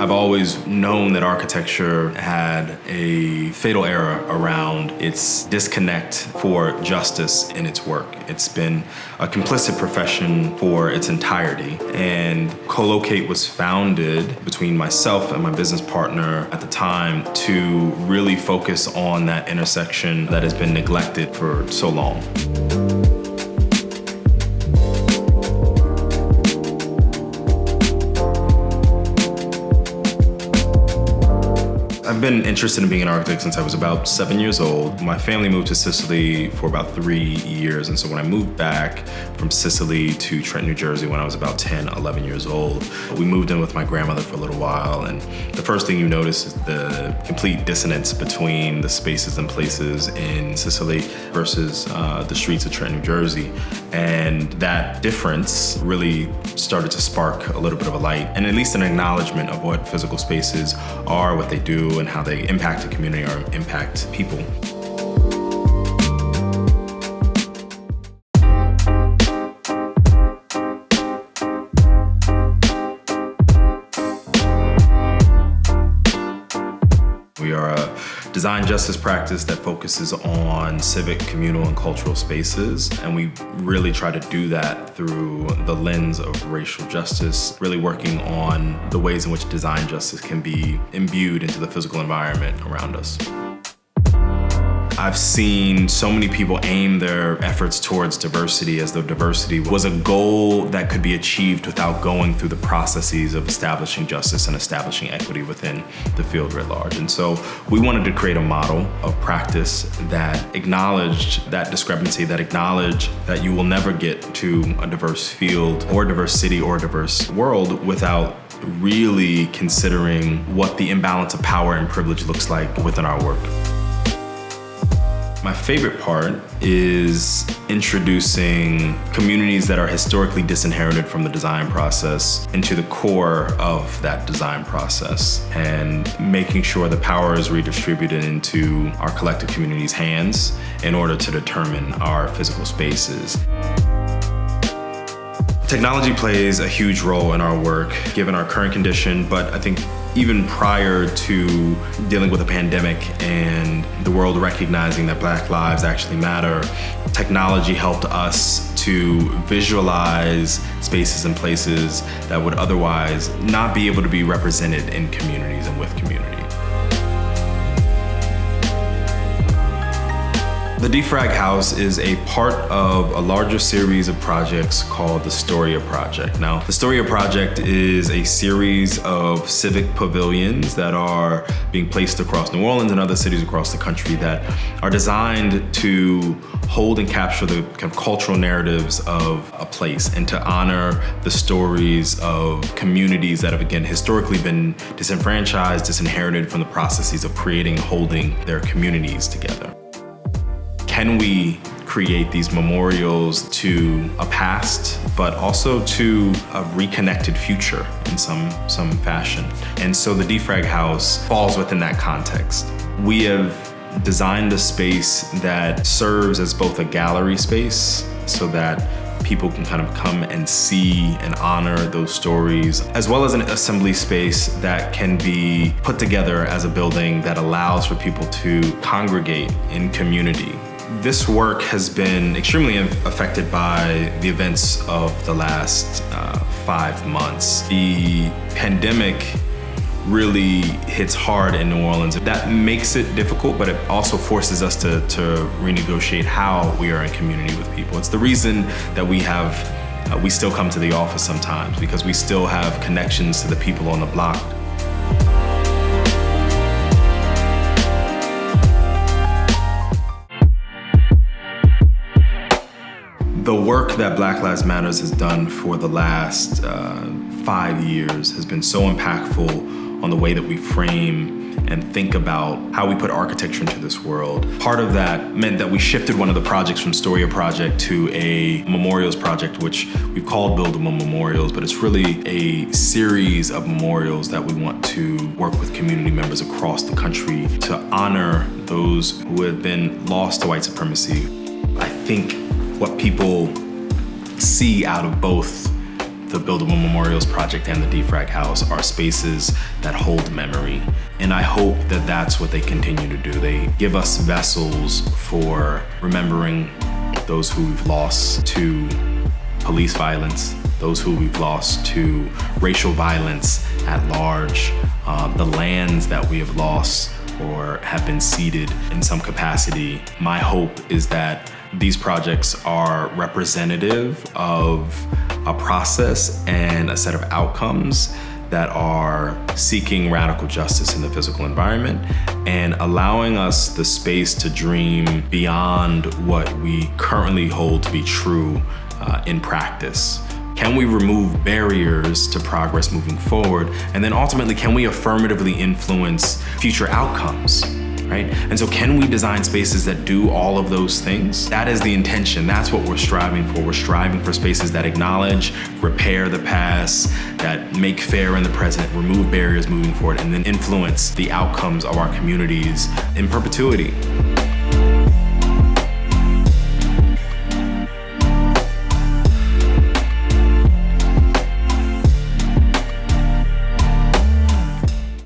I've always known that architecture had a fatal error around its disconnect for justice in its work. It's been a complicit profession for its entirety. And Colloqate was founded between myself and my business partner at the time to really focus on that intersection that has been neglected for so long. I've been interested in being an architect since I was about 7 years old. My family moved to Sicily for about 3 years, and so when I moved back from Sicily to Trenton, New Jersey when I was about 10, 11 years old, we moved in with my grandmother for a little while, and the first thing you notice is the complete dissonance between the spaces and places in Sicily versus the streets of Trenton, New Jersey. And that difference really started to spark a little bit of a light, and at least an acknowledgement of what physical spaces are, what they do, and how they impact the community or impact people. We are a design justice practice that focuses on civic, communal, and cultural spaces. And we really try to do that through the lens of racial justice, really working on the ways in which design justice can be imbued into the physical environment around us. I've seen so many people aim their efforts towards diversity as though diversity was a goal that could be achieved without going through the processes of establishing justice and establishing equity within the field writ large. And so we wanted to create a model of practice that acknowledged that discrepancy, that acknowledged that you will never get to a diverse field or a diverse city or a diverse world without really considering what the imbalance of power and privilege looks like within our work. My favorite part is introducing communities that are historically disinherited from the design process into the core of that design process and making sure the power is redistributed into our collective community's hands in order to determine our physical spaces. Technology plays a huge role in our work, given our current condition, but I think even prior to dealing with a pandemic and the world recognizing that Black lives actually matter, technology helped us to visualize spaces and places that would otherwise not be able to be represented in communities and with community. The Defrag House is a part of a larger series of projects called the Storia Project. Now, the Storia Project is a series of civic pavilions that are being placed across New Orleans and other cities across the country that are designed to hold and capture the kind of cultural narratives of a place and to honor the stories of communities that have, again, historically been disenfranchised, disinherited from the processes of creating and holding their communities together. Can we create these memorials to a past, but also to a reconnected future in some fashion? And so the Defrag House falls within that context. We have designed a space that serves as both a gallery space so that people can kind of come and see and honor those stories, as well as an assembly space that can be put together as a building that allows for people to congregate in community. This work has been extremely affected by the events of the last 5 months. The pandemic really hits hard in New Orleans. That makes it difficult, but it also forces us to renegotiate how we are in community with people. It's the reason that we still come to the office sometimes, because we still have connections to the people on the block. The work that Black Lives Matters has done for the last 5 years has been so impactful on the way that we frame and think about how we put architecture into this world. Part of that meant that we shifted one of the projects from Storia Project to a memorials project, which we've called Buildable Memorials, but it's really a series of memorials that we want to work with community members across the country to honor those who have been lost to white supremacy. I think what people see out of both the Buildable Memorials Project and the Defrag House are spaces that hold memory. And I hope that that's what they continue to do. They give us vessels for remembering those who we've lost to police violence, those who we've lost to racial violence at large, the lands that we have lost or have been ceded in some capacity. My hope is that these projects are representative of a process and a set of outcomes that are seeking radical justice in the physical environment and allowing us the space to dream beyond what we currently hold to be true in practice. Can we remove barriers to progress moving forward? And then ultimately, can we affirmatively influence future outcomes, right? And so can we design spaces that do all of those things? That is the intention. That's what we're striving for. We're striving for spaces that acknowledge, repair the past, that make fair in the present, remove barriers moving forward, and then influence the outcomes of our communities in perpetuity.